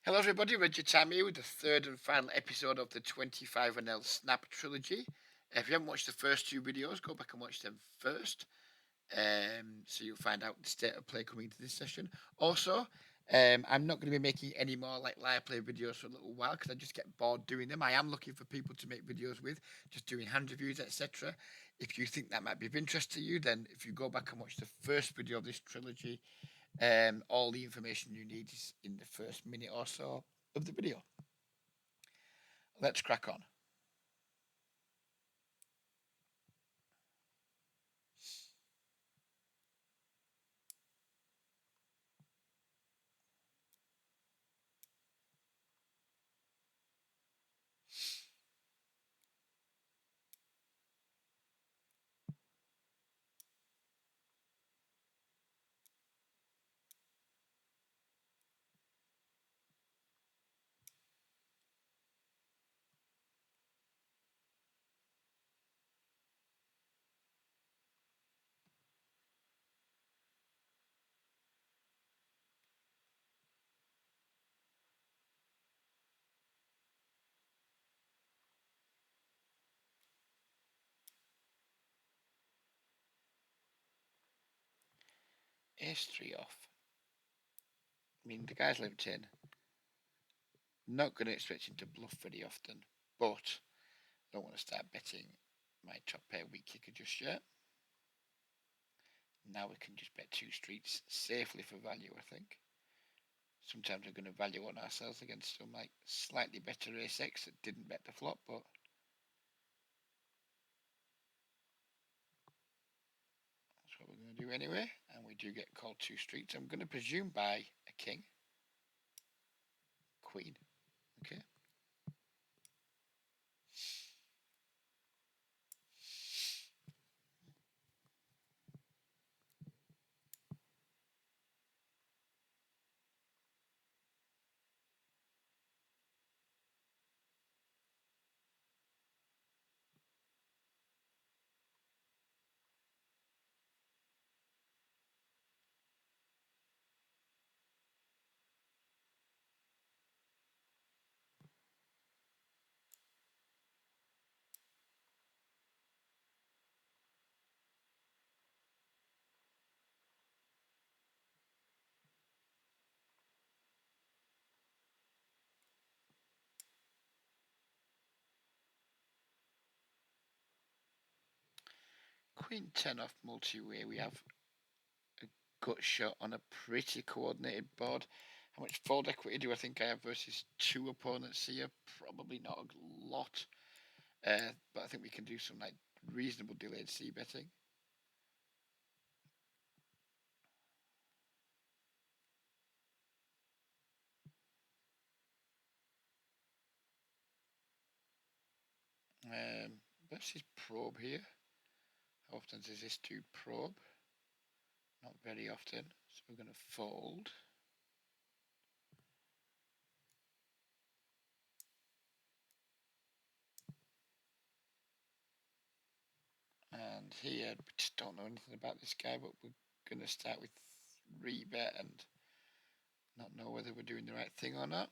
Hello everybody, Richard Tam here with the third and final episode of the 25NL Snap Trilogy. If you haven't watched the first two videos, go back and watch them first. So you'll find out the state of play coming into this session. Also, I'm not going to be making any more like live play videos for a little while because I just get bored doing them. I am looking for people to make videos with, just doing hand reviews, etc. If you think that might be of interest to you, then if you go back and watch the first video of this trilogy, all the information you need is in the first minute or so of the video. Let's crack on. Ace 3 off. I mean, the guy's limped in. Not going to expect him to bluff very often, but I don't want to start betting my top pair weak kicker just yet. Now we can just bet two streets safely for value, I think. Sometimes we're going to value on ourselves against some like slightly better ace X that didn't bet the flop, but that's what we're going to do anyway. And we do get called two streets. I'm going to presume by a king, queen. Okay. Queen 10 off multi-way. We have a gut shot on a pretty coordinated board. How much fold equity do I think I have versus two opponents here? Probably not a lot. But I think we can do some like reasonable delayed C betting. Versus probe here. How often does this dude probe? Not very often. So we're going to fold. And here, we just don't know anything about this guy, but we're going to start with rebet and not know whether we're doing the right thing or not.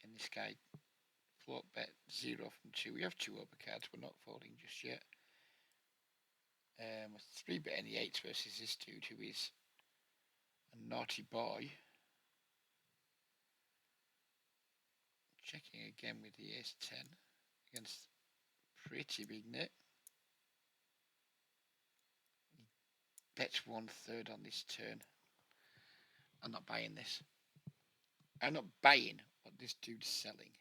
And this guy float bet 0 from 2. We have two overcards, we're not folding just yet. 3 bet any 8 versus this dude who is a naughty boy. Checking again with the ace 10 against pretty big net. He bets 1/3 on this turn. I'm not buying this. I'm not buying what this dude's selling.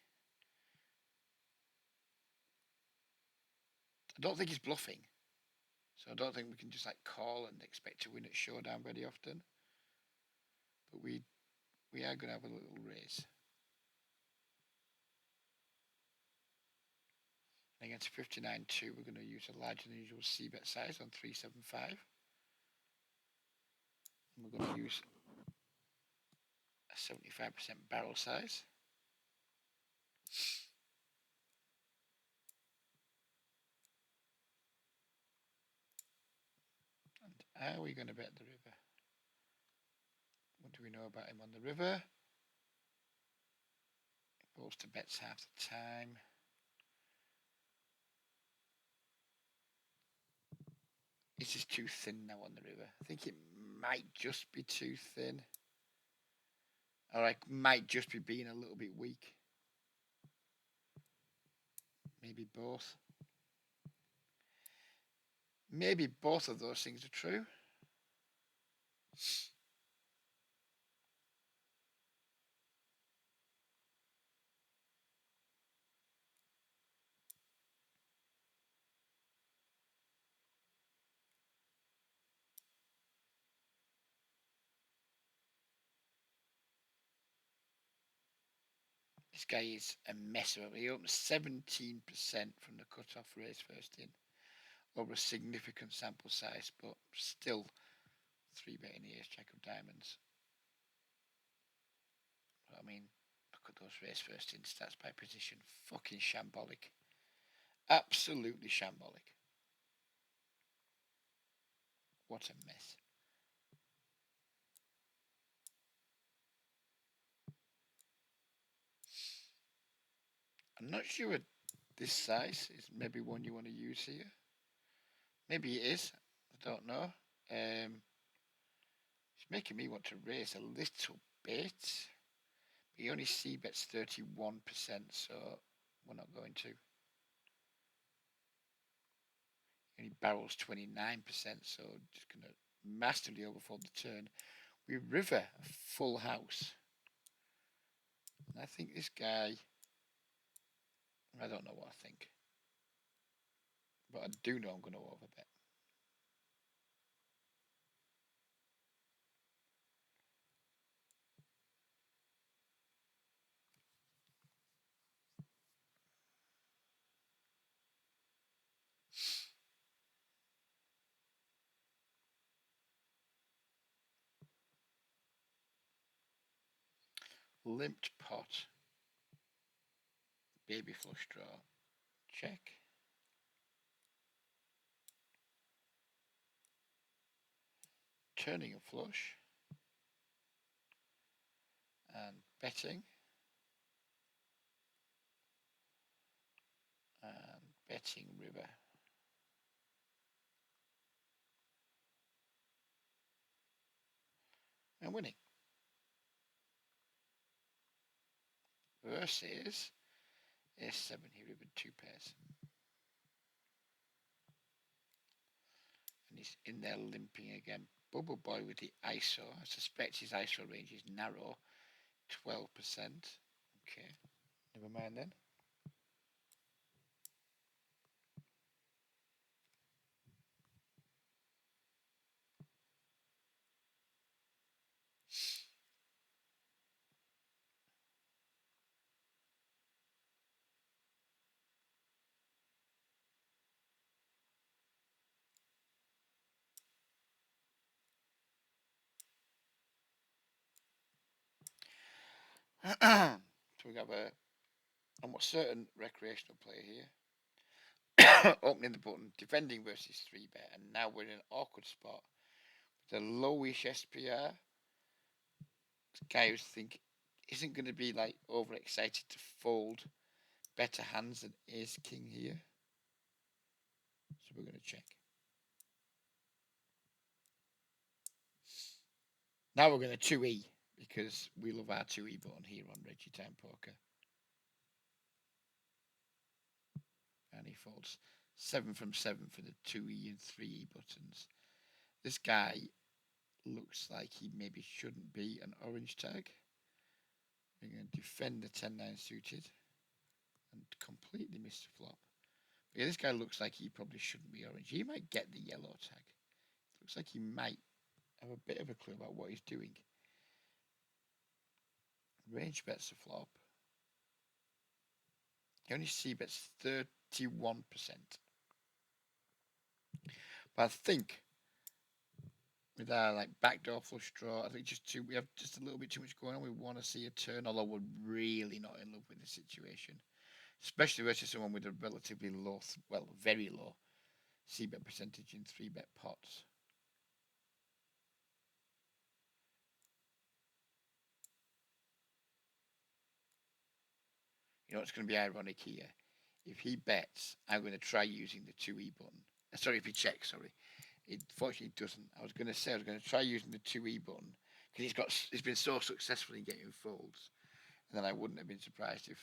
I don't think he's bluffing. So I don't think we can just like call and expect to win at showdown very often. But we are going to have a little raise. And against 59.2, we're going to use a larger than usual C bet size on 375. And we're going to use a 75% barrel size. And are we going to bet the river? What do we know about him on the river? He goes to bets half the time. This is too thin now on the river. I think it might just be too thin. Or I might just be being a little bit weak. Maybe both. Maybe both of those things are true. This guy is a mess up. He opens 17% from the cut-off race first in. Over a significant sample size, but still 3-bet in the ace jack of diamonds. I mean, look at those race first in stats by position. Fucking shambolic. Absolutely shambolic. What a mess. I'm not sure this size is maybe one you want to use here. Maybe it is. I don't know. It's making me want to raise a little bit. But he only c-bets 31%, so we're not going to. He only barrels 29%, so just going to massively overfold the turn. We river a full house. And I think this guy, I don't know what I think. But I do know I'm going to overbet. Limped pot. Baby flush draw. Check. Turning a flush. And betting. And betting river. And winning. Versus S7, he rivered 2 pairs. And he's in there limping again. Bubble Boy with the ISO. I suspect his ISO range is narrow. 12%. Okay. Never mind then. So we have a almost certain recreational player here. Opening the button, defending versus 3-bet, and now we're in an awkward spot. The lowish SPR. This guy who think isn't going to be like overexcited to fold better hands than Ace King here. So we're going to check. Now we're going to 2E because we love our 2E button here on Reggie Time Poker. And he folds 7 from 7 for the 2E and 3E buttons. This guy looks like he maybe shouldn't be an orange tag. We're going to defend the 10-9 suited and completely miss the flop. But yeah, this guy looks like he probably shouldn't be orange. He might get the yellow tag. Looks like he might have a bit of a clue about what he's doing. Range bets the flop. He only c-bets 31%. But I think with our like backdoor flush draw. I think we have just a little bit too much going on. We want to see a turn, although we're really not in love with the situation, especially versus someone with a relatively low, well, very low c-bet percentage in 3-bet pots. You know, it's going to be ironic here. If he bets, I'm going to try using the 2E button. Sorry, if he checks, sorry. It fortunately doesn't. I was going to say I was going to try using the 2E button because he's been so successful in getting folds. And then I wouldn't have been surprised if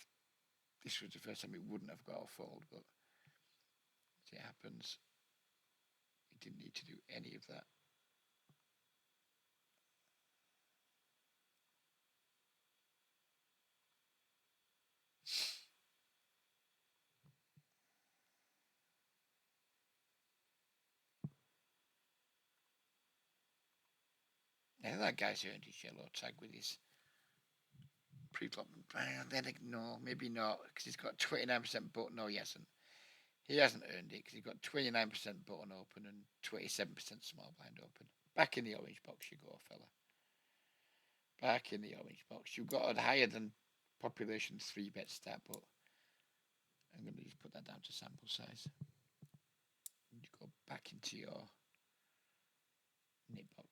this was the first time he wouldn't have got a fold. But as it happens, he didn't need to do any of that. Now that guy's earned his yellow tag with his pre-flop. Then ignore, maybe not, because he's got 29% button. No, he hasn't. He hasn't earned it because he's got 29% button open and 27% small blind open. Back in the orange box you go, fella. Back in the orange box. You've got a higher than population 3-bet stat, but I'm going to just put that down to sample size. You go back into your nit box.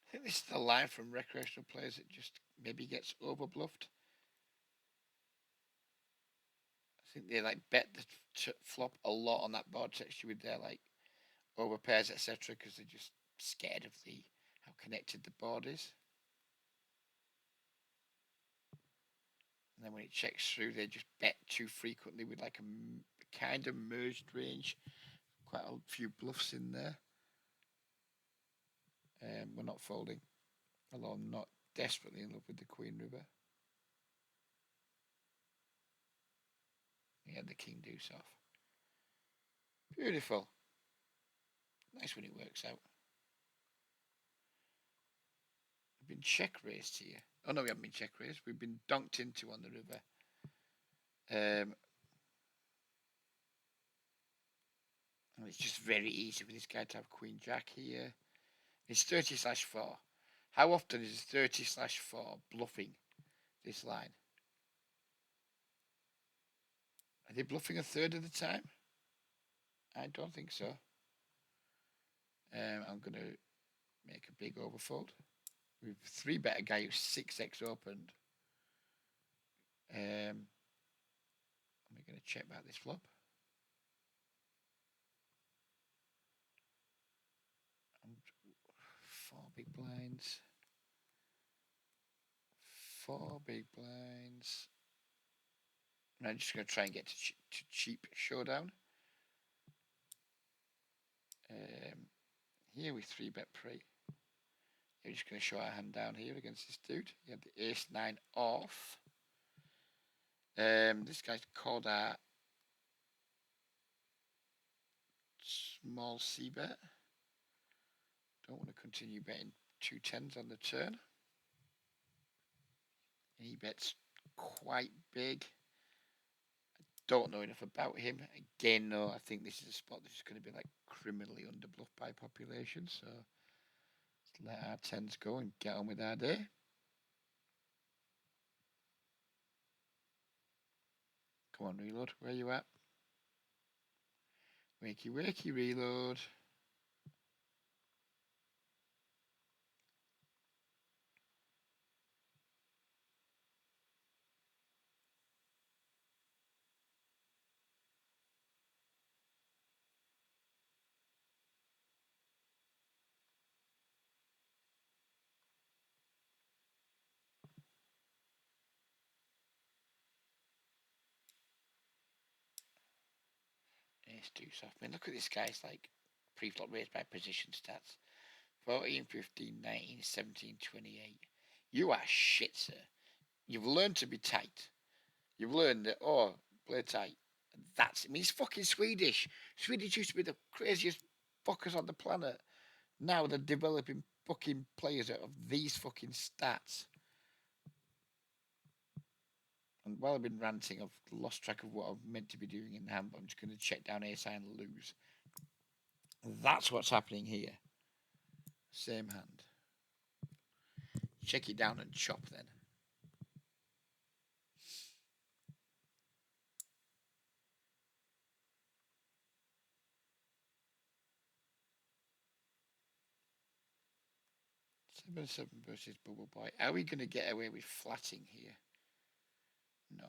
I think this is the line from recreational players that just maybe gets overbluffed. I think they like bet the flop a lot on that board texture with their like overpairs, etc., because they're just scared of the how connected the board is. And then when it checks through, they just bet too frequently with like a kind of merged range. Quite a few bluffs in there. We're not folding, although I'm not desperately in love with the Queen River. Yeah, the King Deuce off. Beautiful. Nice when it works out. We've been check raised here. Oh no, we haven't been check raised. We've been donked into on the river. And it's just very easy for this guy to have Queen Jack here. It's 30/4. How often is 30/4 bluffing this line? Are they bluffing a third of the time? I don't think so. I'm going to make a big overfold. We've 3-bet a guy who's 6x opened. I'm going to check back this flop. And 4 big blinds. 4 big blinds. And I'm just going to try and get to cheap showdown. Here we 3-bet pre. We're just going to show our hand down here against this dude. He had the ace-9 off. This guy's called our small c-bet. Don't want to continue betting 2 10s on the turn. And he bets quite big. I don't know enough about him. Again, no, I think this is a spot that's going to be like criminally underbluffed by population. So let's let our 10s go and get on with our day. Come on, reload. Where you at? Wakey, wakey, reload. Ace deuce off. I mean, look at this guy's like pre-flop raised by position stats. 14, 15, 19, 17, 28. You are shit, sir. You've learned to be tight. You've learned that, oh, play tight. I mean, he's fucking Swedish. Swedish used to be the craziest fuckers on the planet. Now they're developing fucking players out of these fucking stats. And while I've been ranting, I've lost track of what I'm meant to be doing in hand, but I'm just going to check down ace and lose. That's what's happening here. Same hand. Check it down and chop then. Seven versus Bubble Boy. Are we going to get away with flatting here? No,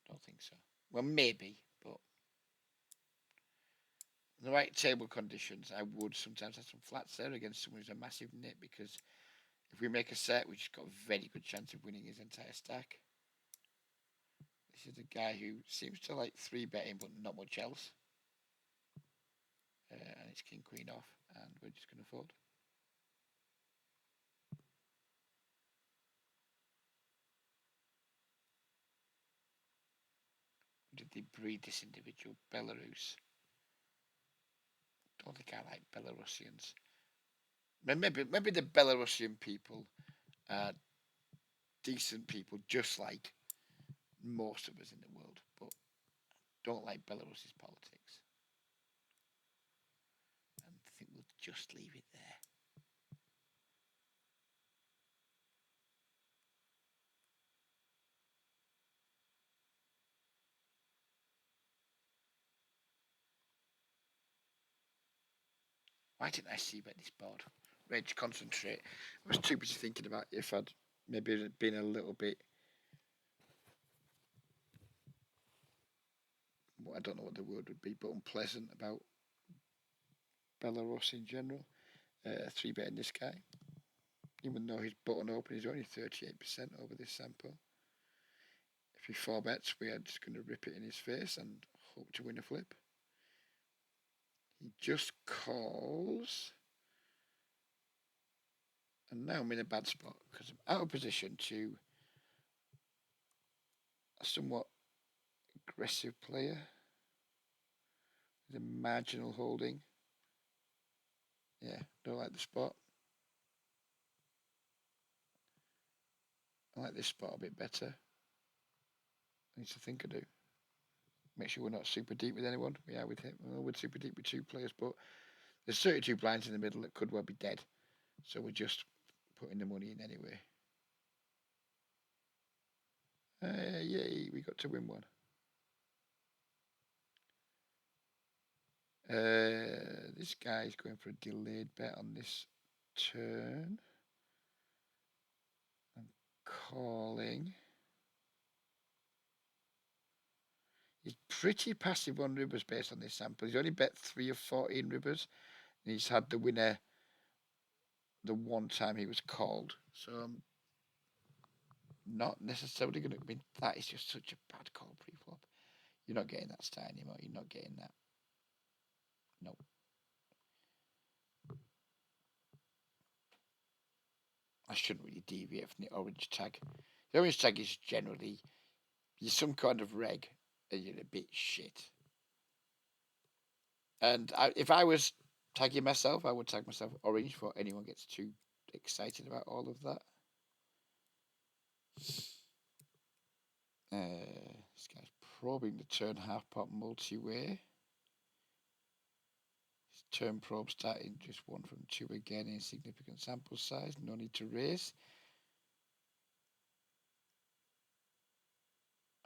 don't think so. Well, maybe, but in the right table conditions, I would sometimes have some flats there against someone who's a massive nit, because if we make a set, we've just got a very good chance of winning his entire stack. This is a guy who seems to like 3-betting, but not much else. And it's king queen off, and we're just going to fold. Did they breed this individual? Belarus. Don't think I like Belarusians. Maybe the Belarusian people are decent people, just like most of us in the world, but don't like Belarus's politics. And I think we'll just leave it there. Why didn't I see bet this board? Reg, concentrate. I was too busy thinking about if I'd maybe been a little bit. Well, I don't know what the word would be, but unpleasant about Belarus in general. 3-betting this guy. Even though his button open is only 38% over this sample. If he 4-bets, we are just going to rip it in his face and hope to win a flip. He just calls. And now I'm in a bad spot because I'm out of position to a somewhat aggressive player with a marginal holding. Yeah, don't like the spot. I like this spot a bit better. I need to think I do. Make sure we're not super deep with anyone. We are with him. Well, we're super deep with 2 players, but there's 32 blinds in the middle that could well be dead. So we're just putting the money in anyway. Yay, we got to win one. This guy's going for a delayed bet on this turn. I'm calling. He's pretty passive on rivers based on this sample. He's only bet 3 of 14 rivers, and he's had the winner the one time he was called. So I'm not necessarily going to. I mean, that is just such a bad call pre-flop. You're not getting that star anymore. You're not getting that. No. I shouldn't really deviate from the orange tag. The orange tag is generally you're some kind of reg and you're a bit shit. And if I was tagging myself, I would tag myself orange before anyone gets too excited about all of that. This guy's probing the turn half pot multi-way. His turn probe starting just 1 from 2 again, insignificant sample size, no need to raise.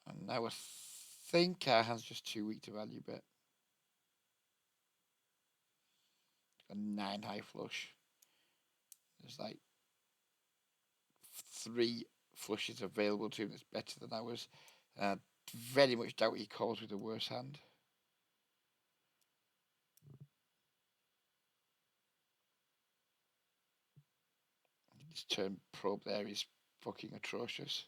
And now I think our hand's just too weak to value bet. Got 9 high flush. There's like 3 flushes available to him that's better than ours. Very much doubt he calls with a worse hand. His turn probe there is fucking atrocious.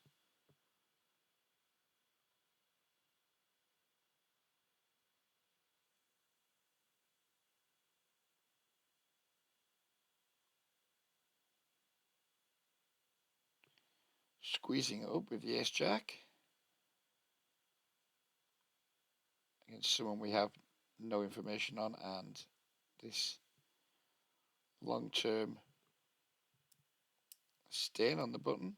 Squeezing it up with the ace-jack. Against someone we have no information on, and this long-term stain on the button.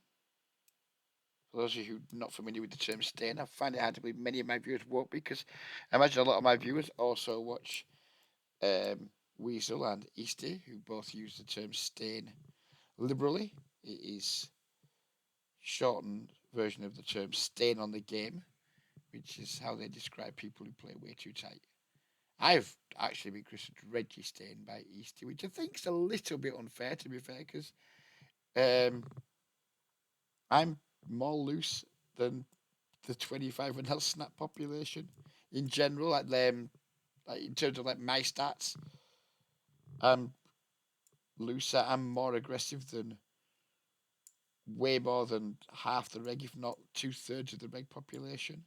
For those of you who are not familiar with the term stain, I find it hard to believe many of my viewers won't be, because I imagine a lot of my viewers also watch Weasel and Easty, who both use the term stain liberally. It is shortened version of the term stain on the game, which is how they describe people who play way too tight. I've actually been christened Reggie Stain by Easty, which I think is a little bit unfair, to be fair, because I'm more loose than the 25 and L snap population in general. Like them, like in terms of like my stats, I'm looser. I'm more aggressive than way more than half the reg, if not 2/3 of the reg population.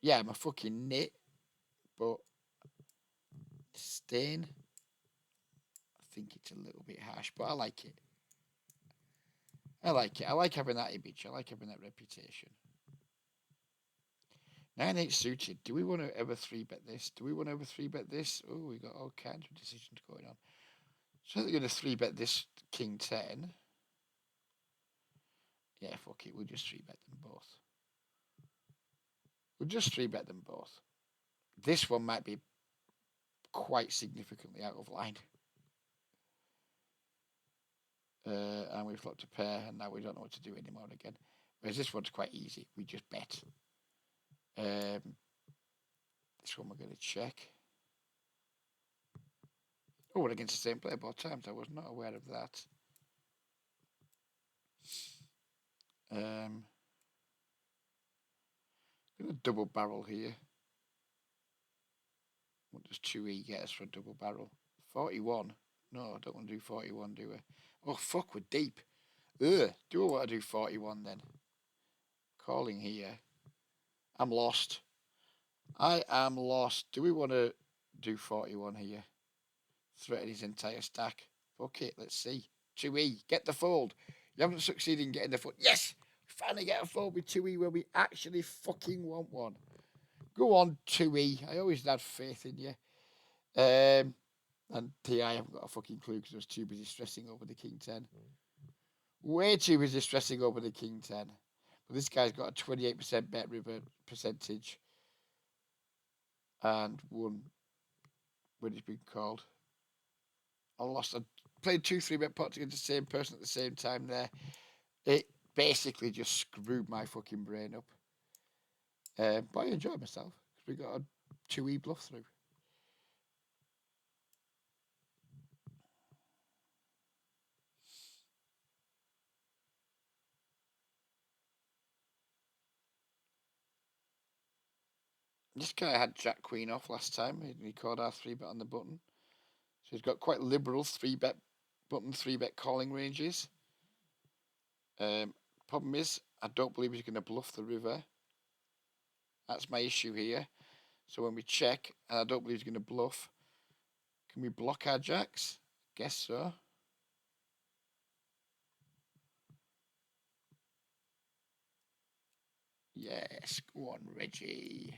Yeah, I'm a fucking nit, but Stain, I think it's a little bit harsh, but I like it. I like it. I like having that image. I like having that reputation. 9-8 suited. Do we want to ever 3-bet this? Do we want to ever 3-bet this? Oh, we got all kinds of decisions going on. So they're going to 3-bet this King 10. Yeah, fuck it. We'll just 3-bet them both. We'll just 3-bet them both. This one might be quite significantly out of line. And we've flopped a pair, and now we don't know what to do anymore again. Whereas this one's quite easy. We just bet. This one we're going to check. Oh, we're against the same player both times. I was not aware of that. I'm going to double barrel here. What does 2E get us for a double barrel? 41. No, I don't want to do 41, do I? Oh, fuck, we're deep. Ugh, do I want to do 41 then? Calling here. I'm lost. I am lost. Do we want to do 41 here? Threaten his entire stack. Fuck it, let's see. 2E, get the fold. You haven't succeeded in getting the fold. Yes! Finally get a fold with 2E where we actually fucking want one. Go on, 2E. I always had faith in you. And TI, I haven't got a fucking clue because I was too busy stressing over the King 10. Way too busy stressing over the King 10. But this guy's got a 28% bet river percentage. And won when it's been called. I lost. I played 2-3-bet pots against the same person at the same time there. It basically just screwed my fucking brain up. But I enjoyed myself because we got a 2E bluff through. This guy had Jack Queen off last time. He called our 3-bet on the button. So he's got quite liberal 3-bet button, 3-bet calling ranges. Problem is, I don't believe he's going to bluff the river. That's my issue here. So when we check, and I don't believe he's going to bluff, can we block our jacks? Guess so. Yes, go on, Reggie.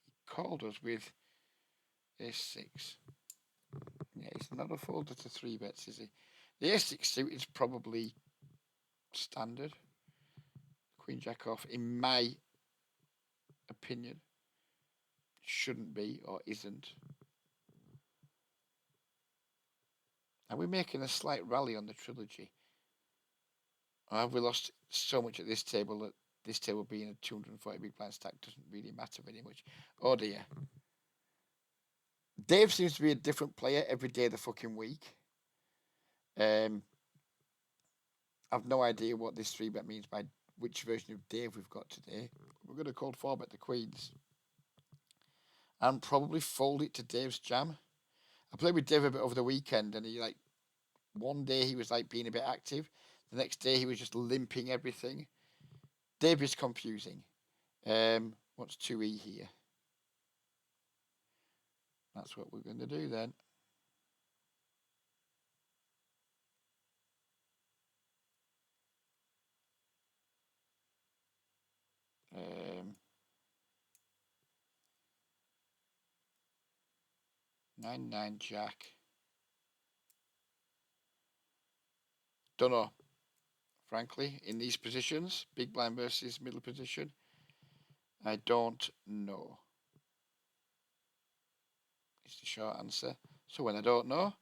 He called us with ace-6. Yeah, he's not a folder to 3-bets, is he? The ace-6 suit is probably standard. Queen jack off, in my opinion, shouldn't be or isn't. And we're making a slight rally on the trilogy. Or have we lost so much at this table that this table being a 240 big blind stack doesn't really matter very much? Oh dear. Dave seems to be a different player every day of the fucking week. I've no idea what this 3-bet means by which version of Dave we've got today. We're going to call 4-bet the queens. And probably fold it to Dave's jam. I played with Dave a bit over the weekend, and he one day he was being a bit active. The next day he was just limping everything. Dave is confusing. What's 2E here? That's what we're going to do then. 9-9 Jack. Don't know. Frankly, in these positions, big blind versus middle position, I don't know. Is the short answer. So when I don't know,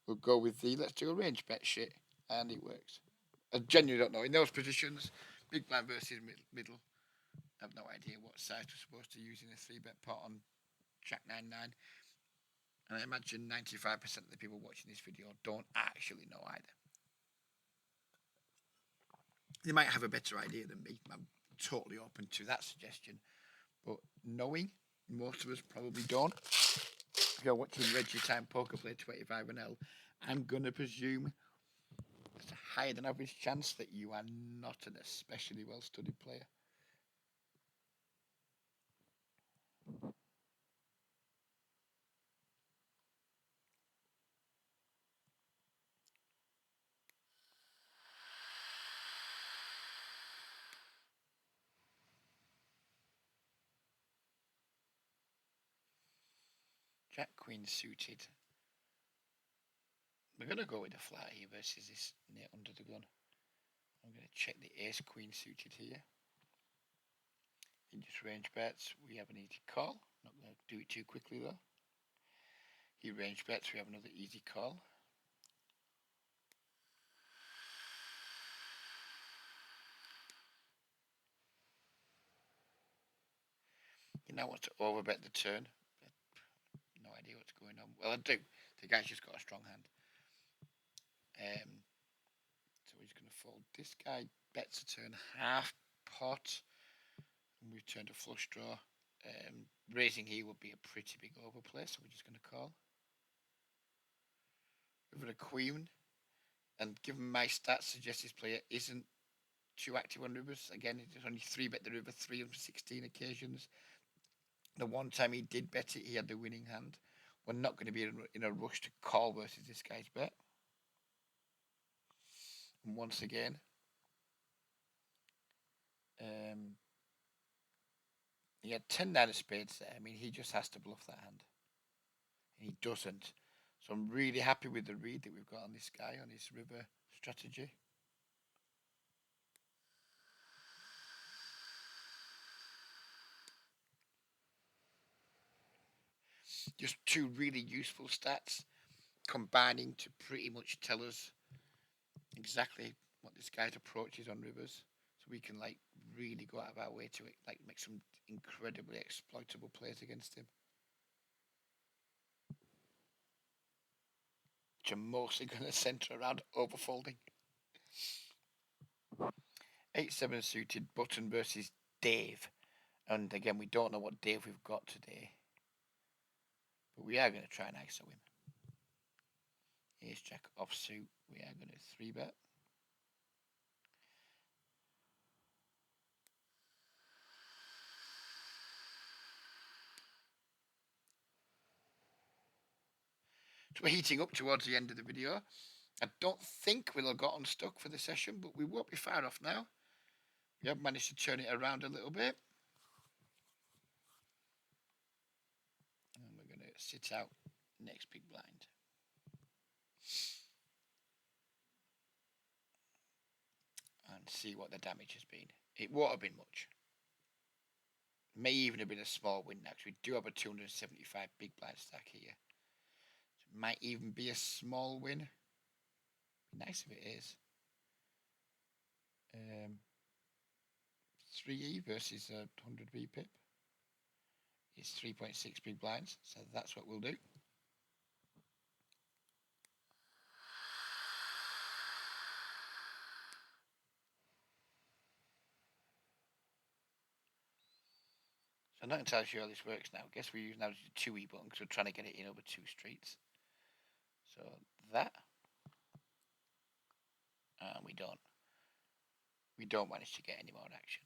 we'll go with the let's do a range bet shit, and it works. I genuinely don't know. In those positions, big blind versus middle, I have no idea what size we're supposed to use in a 3-bet pot on Jack 9-9. And I imagine 95% of the people watching this video don't actually know either. They might have a better idea than me. I'm totally open to that suggestion. But knowing, most of us probably don't. If you're watching Reggie Time Poker Play 25NL, I'm going to presume there's a higher than average chance that you are not an especially well-studied player. Jack Queen suited. We're going to go with a flat here versus this near under the gun. I'm going to check the Ace Queen suited here. In just range bets, we have an easy call. Not going to do it too quickly though. He range bets, we have another easy call. He now wants to overbet the turn. No idea what's going on. Well, I do. The guy's just got a strong hand. So he's going to fold. This guy bets a turn half pot. And we've turned a flush draw. Raising here would be a pretty big overplay, so we're just going to call. We've got a queen. And given my stats suggest this player isn't too active on rivers. Again, he's only 3-bet the river 316 occasions. The one time he did bet it, he had the winning hand. We're not going to be in a rush to call versus this guy's bet. And once again, he had 10-9 of spades there. I mean, he just has to bluff that hand. And he doesn't. So I'm really happy with the read that we've got on this guy, on his river strategy. Just two really useful stats combining to pretty much tell us exactly what this guy's approach is on rivers. So we can like really go out of our way to like make some incredibly exploitable plays against him. Which are mostly going to centre around overfolding. 8-7 suited button versus Dave. And again, we don't know what Dave we've got today. But we are going to try and ISO him. Ace Jack offsuit. We are going to 3-bet. So we're heating up towards the end of the video. I don't think we'll have got unstuck for the session, but we won't be far off now. We have managed to turn it around a little bit. And we're going to sit out next big blind. And see what the damage has been. It won't have been much. May even have been a small win now, because we do have a 275 big blind stack here. So it might even be a small win. Be nice if it is. 3E versus a 100B pip is 3.6 big blinds, so that's what we'll do. So I'm not entirely sure how this works now. I guess we use now the 2E button because we're trying to get it in over 2 streets. So that, and we don't. We don't manage to get any more action.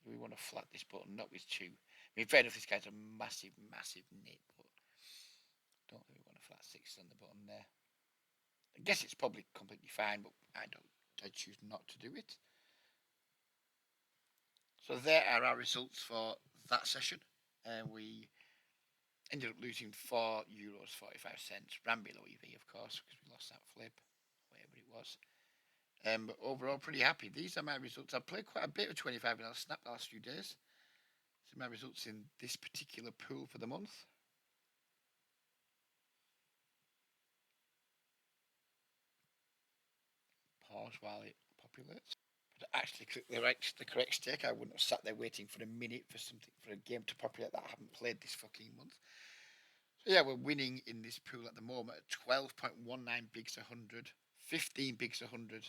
We want to flat this button, not with 2. I mean, fair enough, this guy's a massive, massive nit, but don't think we want to flat 6 on the button there. guess it's probably completely fine, but I choose not to do it. So there are our results for that session. We ended up losing €4.45. Ran below EV, of course, because we lost that flip, whatever it was. But overall, pretty happy. These are my results. I've played quite a bit of 25 and I'll snap the last few days. These are my results in this particular pool for the month. Pause while it populates. But I actually click the correct stake. I wouldn't have sat there waiting for a minute for a game to populate that I haven't played this fucking month. So yeah, we're winning in this pool at the moment at 12.19 bigs 100, 15 bigs 100,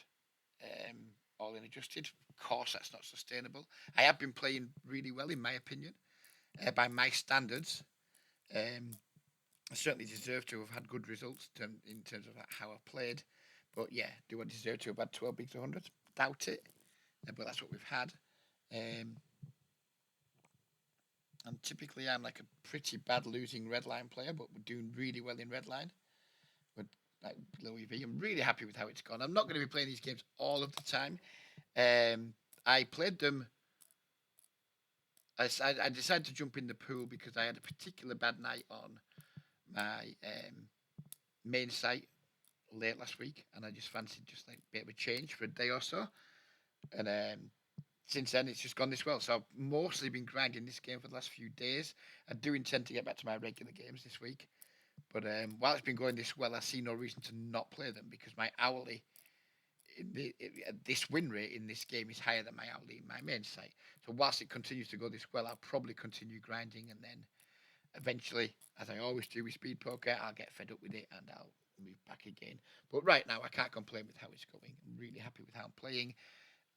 all in adjusted. Of course, that's not sustainable. I have been playing really well, in my opinion, by my standards. I certainly deserve to have had good results in terms of how I've played. But yeah, do I deserve to have had 12 bigs 100? Doubt it. But that's what we've had. Um, and typically, I'm like a pretty bad losing red line player, but we're doing really well in red line. We're like below EV. I'm really happy with how it's gone. I'm not going to be playing these games all of the time. I played them. I decided to jump in the pool because I had a particular bad night on my main site late last week, and I just fancied just like a bit of a change for a day or so. And since then, it's just gone this well. So I've mostly been grinding this game for the last few days. I do intend to get back to my regular games this week, but while it's been going this well, I see no reason to not play them because my hourly this win rate in this game is higher than my hourly in my main site. So whilst it continues to go this well, I'll probably continue grinding, and then eventually, as I always do with speed poker, I'll get fed up with it and I'll move back again. But right now, I can't complain with how it's going. I'm really happy with how I'm playing.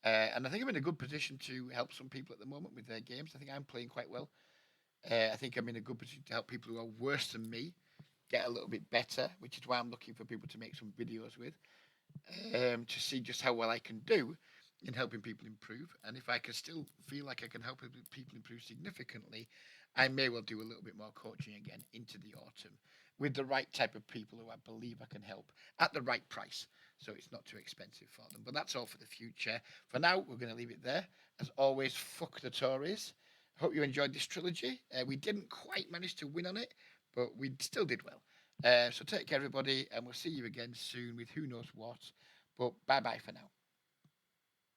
And I think I'm in a good position to help some people at the moment with their games. I think I'm playing quite well. I think I'm in a good position to help people who are worse than me get a little bit better, which is why I'm looking for people to make some videos with, to see just how well I can do in helping people improve. And if I can still feel like I can help people improve significantly, I may well do a little bit more coaching again into the autumn with the right type of people who I believe I can help at the right price. So it's not too expensive for them. But that's all for the future. For now, we're going to leave it there. As always, fuck the Tories. Hope you enjoyed this trilogy. We didn't quite manage to win on it, but we still did well. So take care, everybody, and we'll see you again soon with who knows what. But bye bye for now.